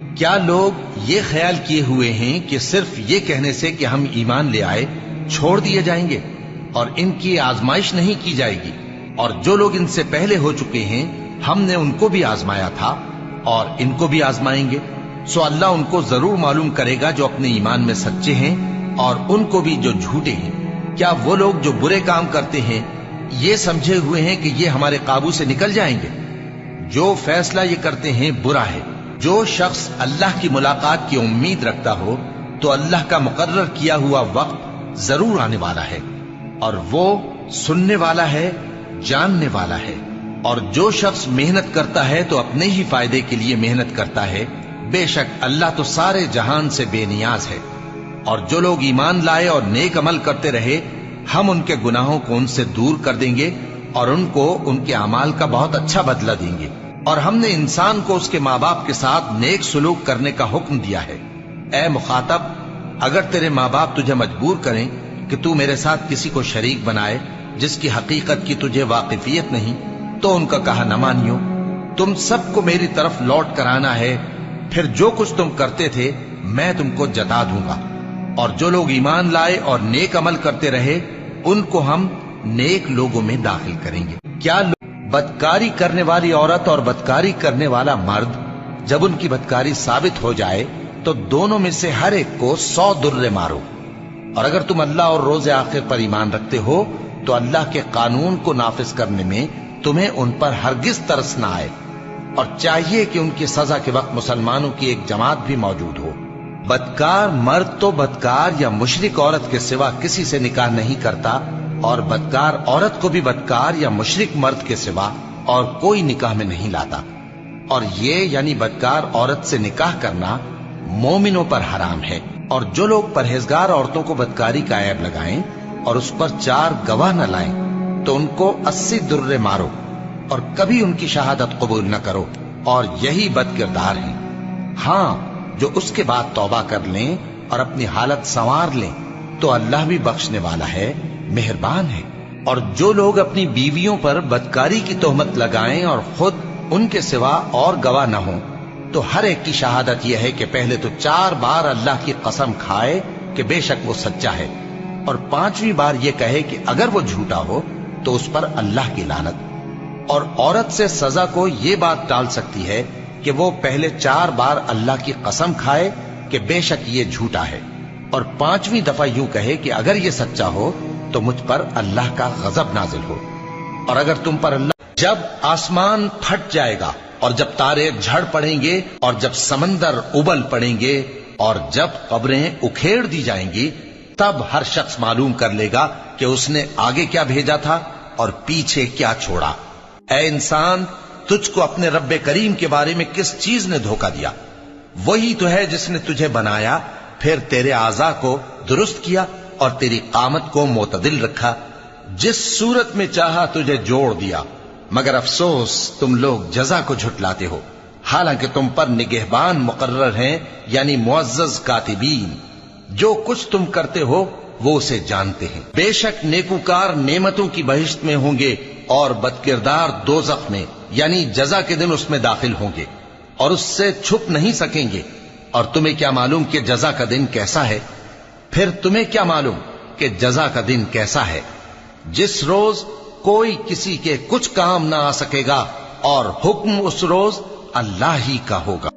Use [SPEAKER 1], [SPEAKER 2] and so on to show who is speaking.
[SPEAKER 1] کیا لوگ یہ خیال کیے ہوئے ہیں کہ صرف یہ کہنے سے کہ ہم ایمان لے آئے چھوڑ دیے جائیں گے اور ان کی آزمائش نہیں کی جائے گی؟ اور جو لوگ ان سے پہلے ہو چکے ہیں ہم نے ان کو بھی آزمایا تھا اور ان کو بھی آزمائیں گے، سو اللہ ان کو ضرور معلوم کرے گا جو اپنے ایمان میں سچے ہیں اور ان کو بھی جو جھوٹے ہیں۔ کیا وہ لوگ جو برے کام کرتے ہیں یہ سمجھے ہوئے ہیں کہ یہ ہمارے قابو سے نکل جائیں گے؟ جو فیصلہ یہ کرتے ہیں برا ہے۔ جو شخص اللہ کی ملاقات کی امید رکھتا ہو تو اللہ کا مقرر کیا ہوا وقت ضرور آنے والا ہے، اور وہ سننے والا ہے، جاننے والا ہے۔ اور جو شخص محنت کرتا ہے تو اپنے ہی فائدے کے لیے محنت کرتا ہے، بے شک اللہ تو سارے جہان سے بے نیاز ہے۔ اور جو لوگ ایمان لائے اور نیک عمل کرتے رہے ہم ان کے گناہوں کو ان سے دور کر دیں گے اور ان کو ان کے اعمال کا بہت اچھا بدلہ دیں گے۔ اور ہم نے انسان کو اس کے ماں باپ کے ساتھ نیک سلوک کرنے کا حکم دیا ہے۔ اے مخاطب، اگر تیرے ماں باپ تجھے مجبور کریں کہ تو میرے ساتھ کسی کو شریک بنائے جس کی حقیقت کی تجھے واقفیت نہیں تو ان کا کہا نہ مانیو۔ تم سب کو میری طرف لوٹ کر آنا ہے، پھر جو کچھ تم کرتے تھے میں تم کو جتا دوں گا۔ اور جو لوگ ایمان لائے اور نیک عمل کرتے رہے ان کو ہم نیک لوگوں میں داخل کریں گے۔ کیا بدکاری کرنے والی عورت اور بدکاری کرنے والا مرد جب ان کی بدکاری ثابت ہو جائے تو دونوں میں سے ہر ایک کو 100 درے مارو۔ اور اگر تم اللہ اور روز آخر پر ایمان رکھتے ہو تو اللہ کے قانون کو نافذ کرنے میں تمہیں ان پر ہرگز ترس نہ آئے، اور چاہیے کہ ان کی سزا کے وقت مسلمانوں کی ایک جماعت بھی موجود ہو۔ بدکار مرد تو بدکار یا مشرک عورت کے سوا کسی سے نکاح نہیں کرتا، اور بدکار عورت کو بھی بدکار یا مشرک مرد کے سوا اور کوئی نکاح میں نہیں لاتا۔ اور یہ یعنی بدکار عورت سے نکاح کرنا مومنوں پر حرام ہے۔ اور جو لوگ پرہیزگار عورتوں کو بدکاری کا عیب لگائیں اور اس پر 4 گواہ نہ لائیں تو ان کو 80 درے مارو، اور کبھی ان کی شہادت قبول نہ کرو، اور یہی بد کردار ہیں۔ ہاں، جو اس کے بعد توبہ کر لیں اور اپنی حالت سنوار لیں تو اللہ بھی بخشنے والا ہے، مہربان ہے۔ اور جو لوگ اپنی بیویوں پر بدکاری کی تہمت لگائیں اور خود ان کے سوا اور گواہ نہ ہوں تو ہر ایک کی شہادت یہ ہے کہ پہلے تو 4 بار اللہ کی قسم کھائے کہ بے شک وہ سچا ہے، اور 5ویں بار یہ کہے کہ اگر وہ جھوٹا ہو تو اس پر اللہ کی لعنت۔ اور عورت سے سزا کو یہ بات ٹال سکتی ہے کہ وہ پہلے 4 بار اللہ کی قسم کھائے کہ بے شک یہ جھوٹا ہے، اور 5ویں دفعہ یوں کہے کہ اگر یہ سچا ہو تو مجھ پر اللہ کا غضب نازل ہو۔ اور اگر تم پر اللہ جب آسمان پھٹ جائے گا اور جب تارے جھڑ پڑیں گے اور جب سمندر ابل پڑیں گے اور جب قبریں اکھیڑ دی جائیں گی تب ہر شخص معلوم کر لے گا کہ اس نے آگے کیا بھیجا تھا اور پیچھے کیا چھوڑا۔ اے انسان، تجھ کو اپنے رب کریم کے بارے میں کس چیز نے دھوکہ دیا؟ وہی تو ہے جس نے تجھے بنایا، پھر تیرے اعضاء کو درست کیا اور تیری قامت کو معتدل رکھا، جس صورت میں چاہا تجھے جوڑ دیا۔ مگر افسوس تم لوگ جزا کو جھٹلاتے ہو، حالانکہ تم پر نگہبان مقرر ہیں، یعنی معزز کاتبین۔ جو کچھ تم کرتے ہو وہ اسے جانتے ہیں۔ بے شک نیکوکار نعمتوں کی بہشت میں ہوں گے اور بدکردار دوزخ میں، یعنی جزا کے دن اس میں داخل ہوں گے اور اس سے چھپ نہیں سکیں گے۔ اور تمہیں کیا معلوم کہ جزا کا دن کیسا ہے؟ پھر تمہیں کیا معلوم کہ جزا کا دن کیسا ہے؟ جس روز کوئی کسی کے کچھ کام نہ آ سکے گا، اور حکم اس روز اللہ ہی کا ہوگا۔